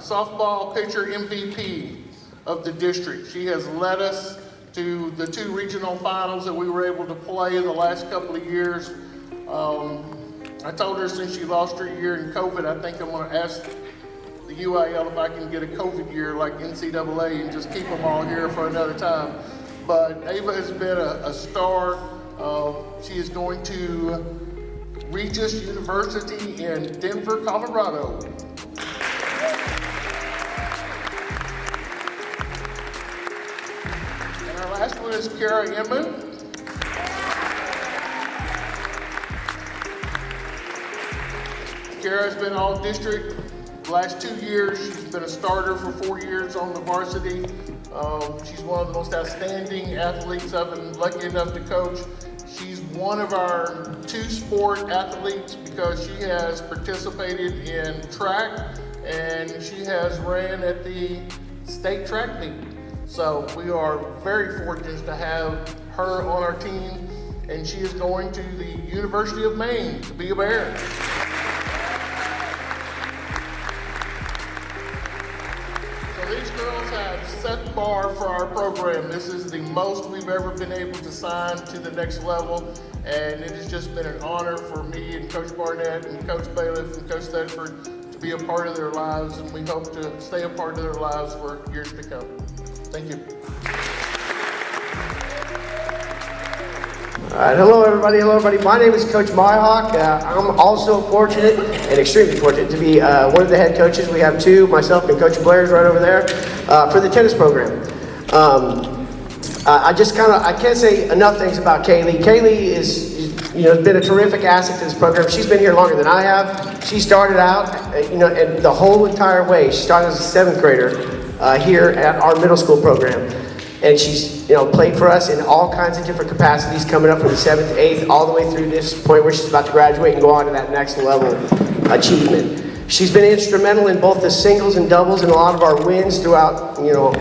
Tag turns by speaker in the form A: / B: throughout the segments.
A: softball pitcher MVP of the district. She has led us to the 2 regional finals that we were able to play in the last couple of years. I told her since she lost her year in COVID, I think I'm going to ask the UIL if I can get a COVID year like NCAA and just keep them all here for another time. But Ava has been a star. She is going to Regis University in Denver, Colorado. And our last one is Kara Inman. Kara's been all district the last 2 years. She's been a starter for 4 years on the varsity. She's one of the most outstanding athletes I've been lucky enough to coach. She's one of our 2-sport athletes because she has participated in track and she has ran at the state track meet. So we are very fortunate to have her on our team, and she is going to the University of Maine to be a Bear. These girls have set the bar for our program. This is the most we've ever been able to sign to the next level, and it has just been an honor for me and Coach Barnett and Coach Bailiff and Coach Thedford to be a part of their lives, and we hope to stay a part of their lives for years to come. Thank you.
B: All right, hello everybody. My name is Coach Myhawk. I'm also fortunate and extremely fortunate to be one of the head coaches. We have 2, myself and Coach Blair's right over there, for the tennis program. I can't say enough things about Kaylee. Kaylee is, has been a terrific asset to this program. She's been here longer than I have. She started out, and the whole entire way. She started as a 7th grader here at our middle school program. And she's, played for us in all kinds of different capacities, coming up from the 7th to 8th, all the way through this point where she's about to graduate and go on to that next level achievement. She's been instrumental in both the singles and doubles and a lot of our wins throughout,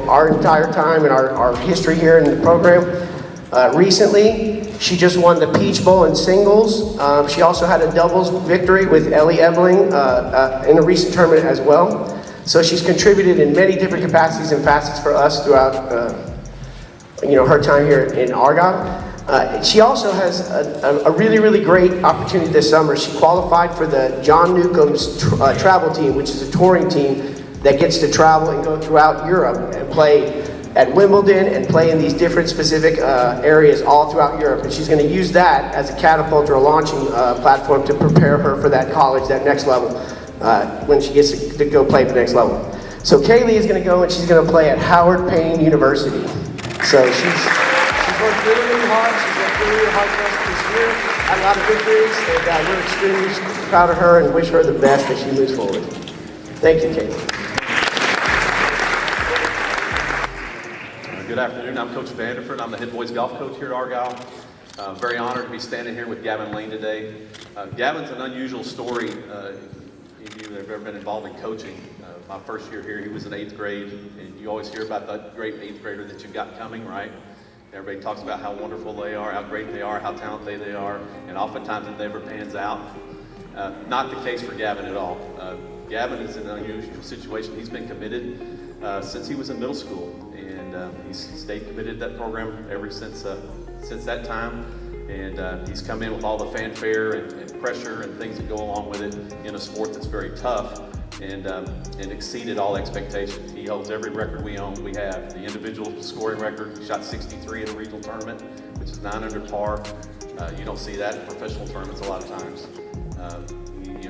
B: our entire time and our history here in the program. Recently, she just won the Peach Bowl in singles. She also had a doubles victory with Ellie Ebeling in a recent tournament as well. So she's contributed in many different capacities and facets for us throughout her time here in Argyle. She also has a really, really great opportunity this summer. She qualified for the John Newcomb's travel team, which is a touring team that gets to travel and go throughout Europe and play at Wimbledon and play in these different specific areas all throughout Europe. And she's going to use that as a catapult or a launching platform to prepare her for that college, that next level, when she gets to go play at the next level. So Kaylee is going to go and she's going to play at Howard Payne University. So she's worked really, really hard. She's worked really, really hard for us this year. Had a lot of victories, and we're extremely proud of her and wish her the best as she moves forward. Thank you, Kate.
C: Good afternoon. I'm Coach Vanderford. I'm the head boys golf coach here at Argyle. Very honored to be standing here with Gavin Lane today. Gavin's an unusual story. If you've ever been involved in coaching, my first year here, he was in 8th grade, and you always hear about that great 8th grader that you've got coming, right? Everybody talks about how wonderful they are, how great they are, how talented they are, and oftentimes it never pans out. Not the case for Gavin at all. Gavin is in an unusual situation. He's been committed since he was in middle school, and he's stayed committed to that program ever since that time. And he's come in with all the fanfare and pressure and things that go along with it in a sport that's very tough, and exceeded all expectations. He holds every record we have. The individual scoring record, he shot 63 in a regional tournament, which is 9 under par. You don't see that in professional tournaments a lot of times.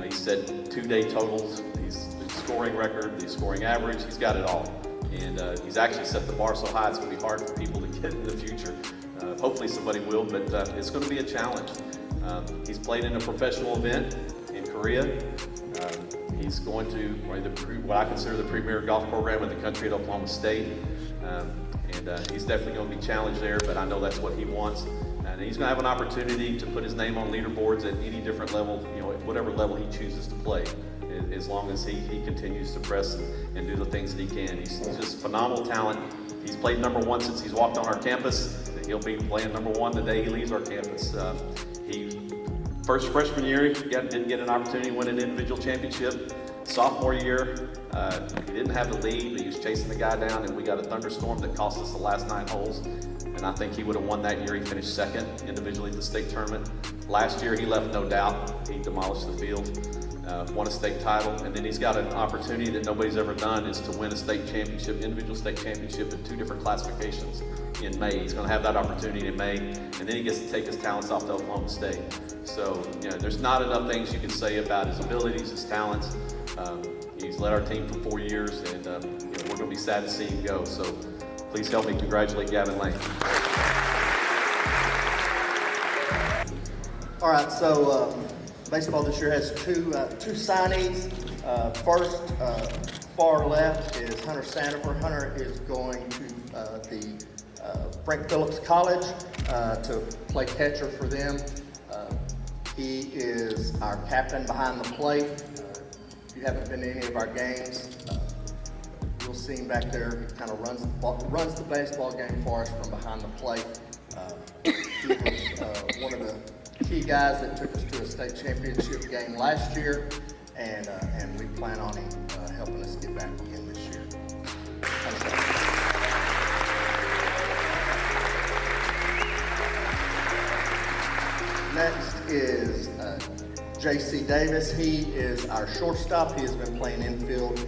C: He set 2-day totals, the scoring record, the scoring average, he's got it all. And he's actually set the bar so high it's going to be hard for people to get in the future. Hopefully somebody will, but it's going to be a challenge. He's played in a professional event in Korea. He's going to what I consider the premier golf program in the country at Oklahoma State. And he's definitely going to be challenged there, but I know that's what he wants. And he's going to have an opportunity to put his name on leaderboards at any different level, at whatever level he chooses to play, as long as he continues to press and do the things that he can. He's just phenomenal talent. He's played number 1 since he's walked on our campus. He'll be playing number 1 the day he leaves our campus. First freshman year, he didn't get an opportunity to win an individual championship. Sophomore year, he didn't have the lead, but he was chasing the guy down, and we got a thunderstorm that cost us the last 9 holes. And I think he would have won that year. He finished second individually at the state tournament. Last year, he left no doubt. He demolished the field, won a state title, and then he's got an opportunity that nobody's ever done, is to win a state championship, individual state championship in 2 different classifications in May. He's gonna have that opportunity in May, and then he gets to take his talents off to Oklahoma State. So, you know, there's not enough things you can say about his abilities, his talents. He's led our team for 4 years, and you know, we're gonna be sad to see him go. So please help me congratulate Gavin Lane.
D: All right, so baseball this year has two signees. First, far left is Hunter Sandifer. Hunter is going to the Frank Phillips College to play catcher for them. He is our captain behind the plate. If you haven't been to any of our games, you'll see him back there. He kind of runs the baseball game for us from behind the plate. He was one of the key guys that took us to a state championship game last year, and we plan on him helping us get back again this year. Next is J.C. Davis. He is our shortstop. He has been playing infield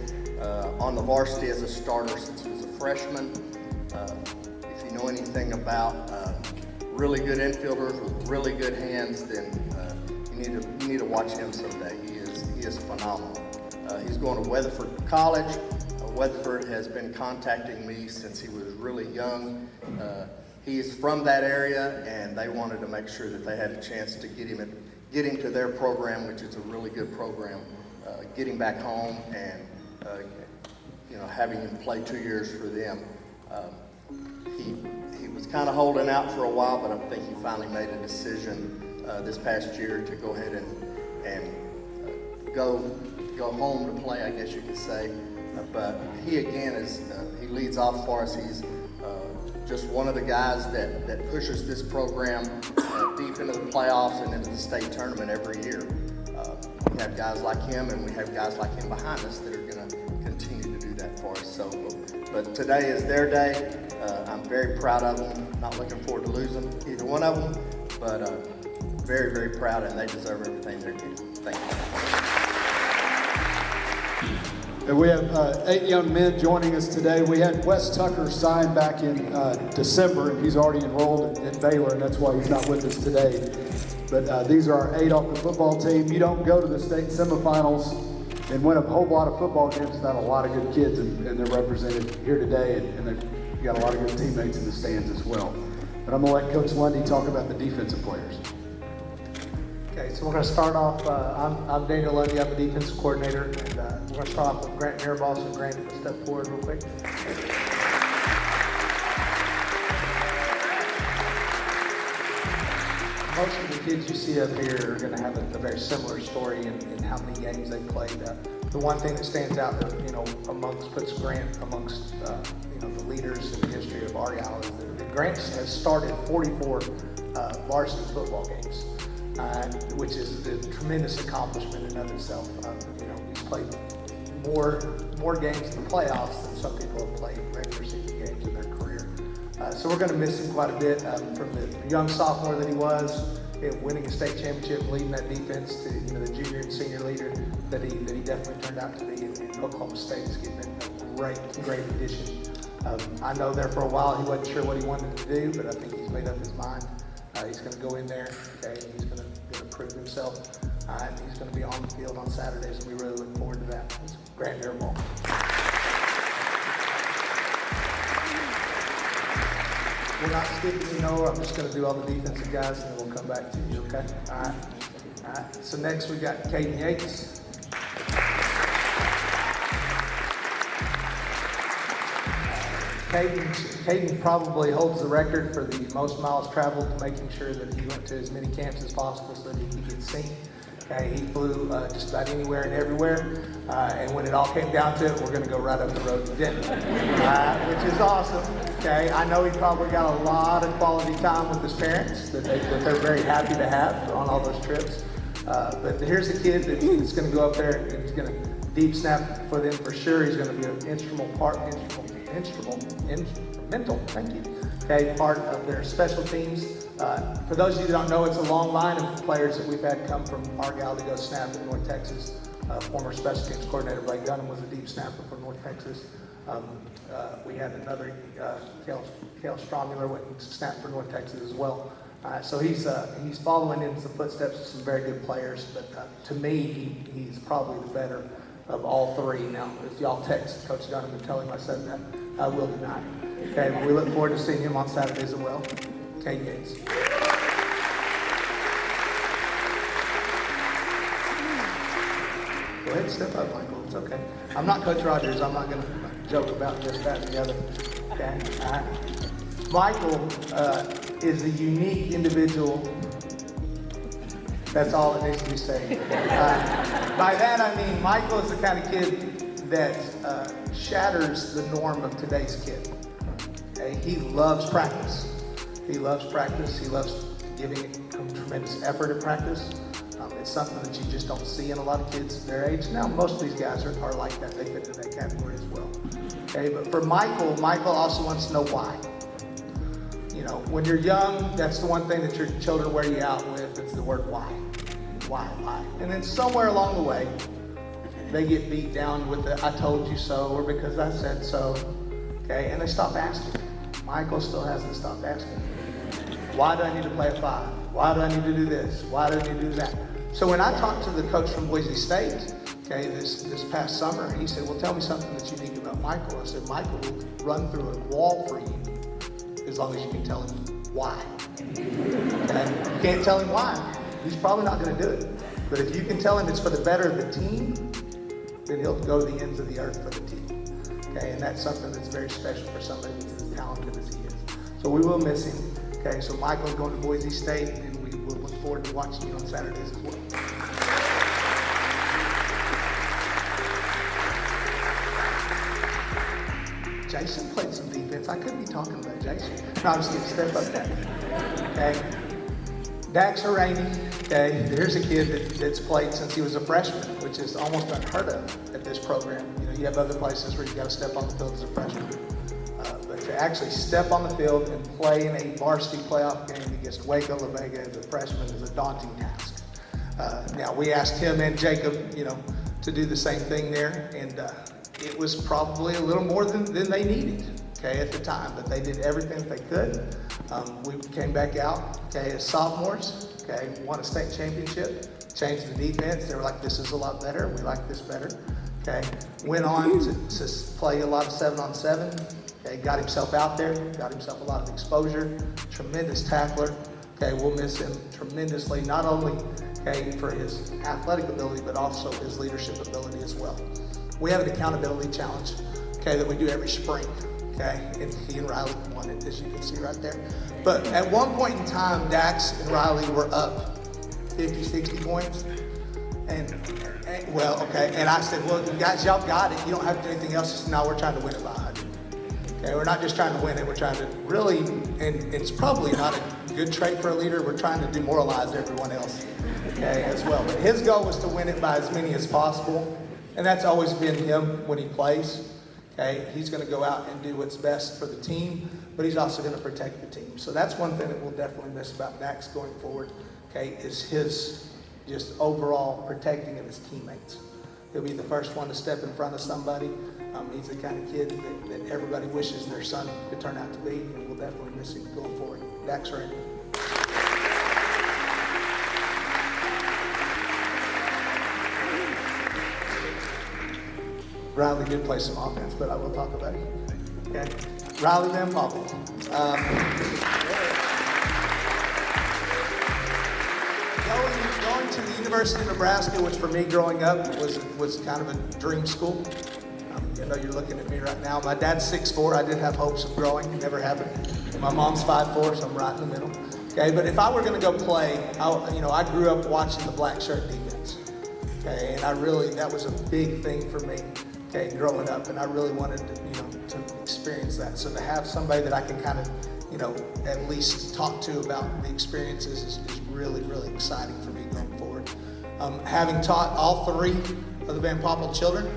D: on the varsity as a starter since he was a freshman. If you know anything about really good infielders with really good hands, then you need to watch him someday. He is phenomenal. He's going to Weatherford College. Weatherford has been contacting me since he was really young. He's from that area, and they wanted to make sure that they had a chance to get him to their program, which is a really good program. Get him back home and you know, having him play 2 years for them. He was kind of holding out for a while, but I think he finally made a decision this past year to go ahead and go home to play, I guess you could say. But he again he leads off for us. He's just one of the guys that pushes this program deep into the playoffs and into the state tournament every year. We have guys like him, and we have guys like him behind us that are going to continue to do that for us. So, but today is their day. I'm very proud of them. Not looking forward to losing either one of them, but very, very proud, and they deserve everything they're getting. Thank you.
E: And we have 8 young men joining us today. We had Wes Tucker sign back in December, and he's already enrolled at Baylor, and that's why he's not with us today. But these are our 8 off the football team. You don't go to the state semifinals and win a whole lot of football games without a lot of good kids, and they're represented here today, and they've got a lot of good teammates in the stands as well. But I'm going to let Coach Lundy talk about the defensive players.
F: Okay, so we're going to start off, I'm Daniel Lundy, I'm the defensive coordinator, and we're going to start off with Grant Mirabal. So Grant, if you step forward real quick. Most of the kids you see up here are going to have a very similar story in how many games they've played. The one thing that stands out, puts Grant amongst the leaders in the history of Argyle is that Grant has started 44 varsity football games. Which is a tremendous accomplishment in and of itself. He's played more games in the playoffs than some people have played regular season games in their career. So we're going to miss him quite a bit from the young sophomore that he was, winning a state championship, leading that defense to the junior and senior leader that he definitely turned out to be. And Oklahoma State is getting a great addition. I know there for a while he wasn't sure what he wanted to do, but I think he's made up his mind. He's going to go in there, and he's going to prove himself, and he's going to be on the field on Saturdays, and we really look forward to that. It's Grant Mirabal. We're not skipping I'm just going to do all the defensive guys, and then we'll come back to you, okay? All right. So next we got Caden Yates. Caden probably holds the record for the most miles traveled, making sure that he went to as many camps as possible so that he could get seen. Okay, he flew just about anywhere and everywhere, and when it all came down to it, we're going to go right up the road to Denver, which is awesome. Okay, I know he probably got a lot of quality time with his parents that they're very happy to have on all those trips. But here's a kid that's going to go up there and he's going to Deep snap for them for sure. He's going to be an instrumental, thank you, okay, part of their special teams. For those of you that don't know, it's a long line of players that we've had come from Argyle to go snap in North Texas. Former special teams coordinator Blake Dunham was a deep snapper for North Texas. We had another, Kale Strommuller went and snapped for North Texas as well. So he's following in some footsteps of some very good players, but to me, he's probably the better of all three. Now, if y'all text Coach Dunham and tell him I said that, I will deny it. Okay, but we look forward to seeing him on Saturdays as well. Kane Yates. Go ahead and step up, Michael. It's okay. I'm not Coach Rogers. I'm not going to joke about this, that, and the other. Okay? All right. Michael is a unique individual. That's all it needs to be said. By that I mean Michael is the kind of kid that shatters the norm of today's kid. Okay? He loves practice. He loves practice. He loves giving tremendous effort at practice. It's something that you just don't see in a lot of kids their age. Now, most of these guys are like that. They fit into that category as well. Okay, but for Michael also wants to know why. You know, when you're young, that's the one thing that your children wear you out with. It's the word why. Why? And then somewhere along the way, they get beat down with the I told you so or because I said so. Okay, and they stop asking. Michael still hasn't stopped asking. Why do I need to play a 5? Why do I need to do this? Why do I need to do that? So when I talked to the coach from Boise State, okay, this past summer, he said, well, tell me something that's unique about Michael. I said, Michael will run through a wall for you as long as you can tell him why. Okay? You can't tell him why. He's probably not going to do it. But if you can tell him it's for the better of the team, then he'll go to the ends of the earth for the team. Okay, and that's something that's very special for somebody that's as talented as he is. So we will miss him. Okay, so Michael's going to Boise State, and we will look forward to watching you on Saturdays as well. Jason played some defense. I could be talking about Jason. No, I'm just going to step up there. Okay. Dax Haraney, okay, there's a kid that's played since he was a freshman, which is almost unheard of at this program. You know, you have other places where you got to step on the field as a freshman. But to actually step on the field and play in a varsity playoff game against Waco La Vega as a freshman is a daunting task. Now, we asked him and Jacob, you know, to do the same thing there, and it was probably a little more than they needed, okay, at the time, but they did everything they could. We came back out, okay, as sophomores, okay, won a state championship, changed the defense. They were like, this is a lot better. We like this better, okay. Went on to play a lot of 7-on-7. Okay, got himself out there, got himself a lot of exposure, tremendous tackler. Okay, we'll miss him tremendously, not only okay, for his athletic ability, but also his leadership ability as well. We have an accountability challenge, okay, that we do every spring, okay, and he and Riley won it, as you can see right there. But at one point in time, Dax and Riley were up 50, 60 points, and well, okay, and I said, well, guys, y'all got it. You don't have to do anything else. Just now we're trying to win it by 100. Okay, we're not just trying to win it, we're trying to really, and it's probably not a good trait for a leader, we're trying to demoralize everyone else, okay, as well. But his goal was to win it by as many as possible, and that's always been him when he plays, okay. He's gonna go out and do what's best for the team, but he's also gonna protect the team. So that's one thing that we'll definitely miss about Dax going forward, okay, is his just overall protecting of his teammates. He'll be the first one to step in front of somebody. He's the kind of kid that everybody wishes their son could turn out to be, and we'll definitely miss him going forward. Dax Randy. Riley did play some offense, but I will talk about it. Okay, Riley Van Poppel. Going to the University of Nebraska, which for me growing up was kind of a dream school. I know you're looking at me right now. My dad's 6'4". I did have hopes of growing. It never happened. My mom's 5'4", so I'm right in the middle. Okay, but if I were going to go play, I grew up watching the black shirt defense. Okay, and that was a big thing for me. Okay, growing up, and I really wanted to experience that. So to have somebody that I can kind of, at least talk to about the experiences is really, really exciting for me going forward. Having taught all three of the Van Poppel children,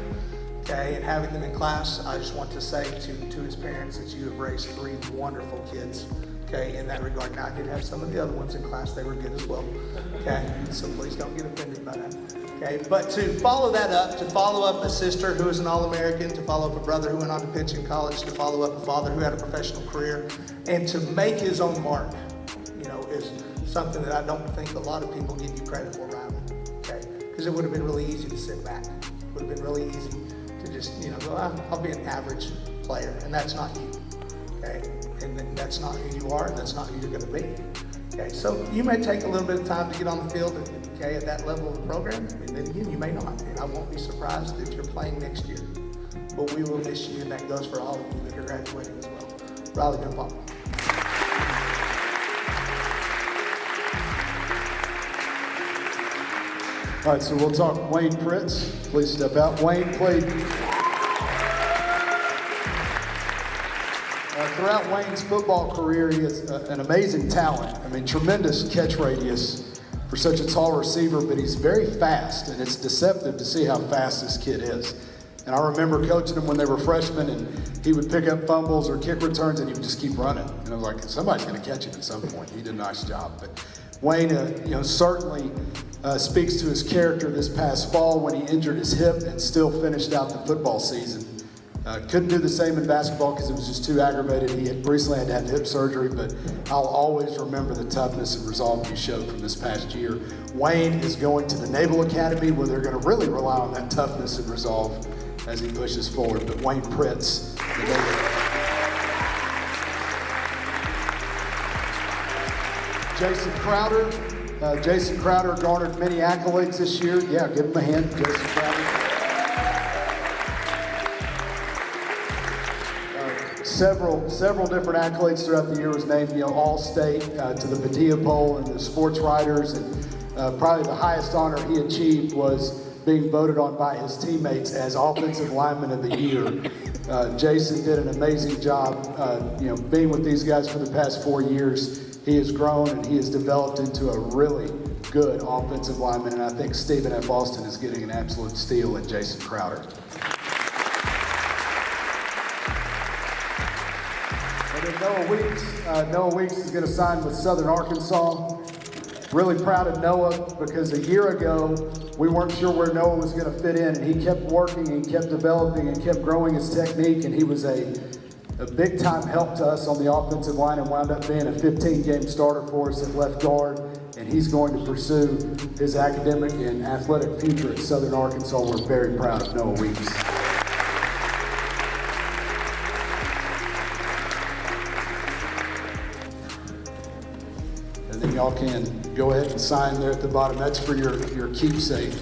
F: okay, and having them in class, I just want to say to his parents that you have raised 3 wonderful kids, okay, in that regard. Now, I did have some of the other ones in class, they were good as well, okay, so please don't get offended by that, okay. But to follow that up, to follow up a sister who is an All-American, to follow up a brother who went on to pitch in college, to follow up a father who had a professional career, and to make his own mark, you know, is something that I don't think a lot of people give you credit for, Riley, okay? Because it would have been really easy to sit back. It would have been really easy to just, you know, go, I'll be an average player, and that's not you, okay? And that's not who you are, and that's not who you're gonna be, okay? So you may take a little bit of time to get on the field, okay, at that level of the program, and then again, you may not, and I won't be surprised if you're playing next year. But we will miss you, and that goes for all of you that are graduating as well. Riley Van Poppel.
E: All right, so we'll talk Wayne Pritz. Please step out. Wayne played throughout Wayne's football career. He is an amazing talent. I mean, tremendous catch radius for such a tall receiver, but he's very fast, and it's deceptive to see how fast this kid is. And I remember coaching him when they were freshmen, and he would pick up fumbles or kick returns, and he would just keep running. And I was like, somebody's going to catch him at some point. He did a nice job. But Wayne, certainly speaks to his character this past fall when he injured his hip and still finished out the football season. Couldn't do the same in basketball because it was just too aggravated. He had recently had to have hip surgery, but I'll always remember the toughness and resolve he showed from this past year. Wayne is going to the Naval Academy where they're going to really rely on that toughness and resolve as he pushes forward. But Wayne Pritz, the Naval. Jason Crowder garnered many accolades this year. Yeah, give him a hand, Jason Crowder. Several different accolades throughout the year. Was named, All-State to the Padilla Poll and the Sports Writers, and probably the highest honor he achieved was being voted on by his teammates as Offensive Lineman of the Year. Jason did an amazing job, being with these guys for the past 4 years. He has grown and he has developed into a really good offensive lineman, and I think Stephen F. Austin is getting an absolute steal in Jason Crowder. And then Noah Weeks is going to sign with Southern Arkansas. Really proud of Noah because a year ago we weren't sure where Noah was going to fit in, and he kept working and kept developing and kept growing his technique, and he was a big time help to us on the offensive line and wound up being a 15-game starter for us at left guard, and he's going to pursue his academic and athletic future at Southern Arkansas. We're very proud of Noah Weeks. And then y'all can go ahead and sign there at the bottom. That's for your keepsake.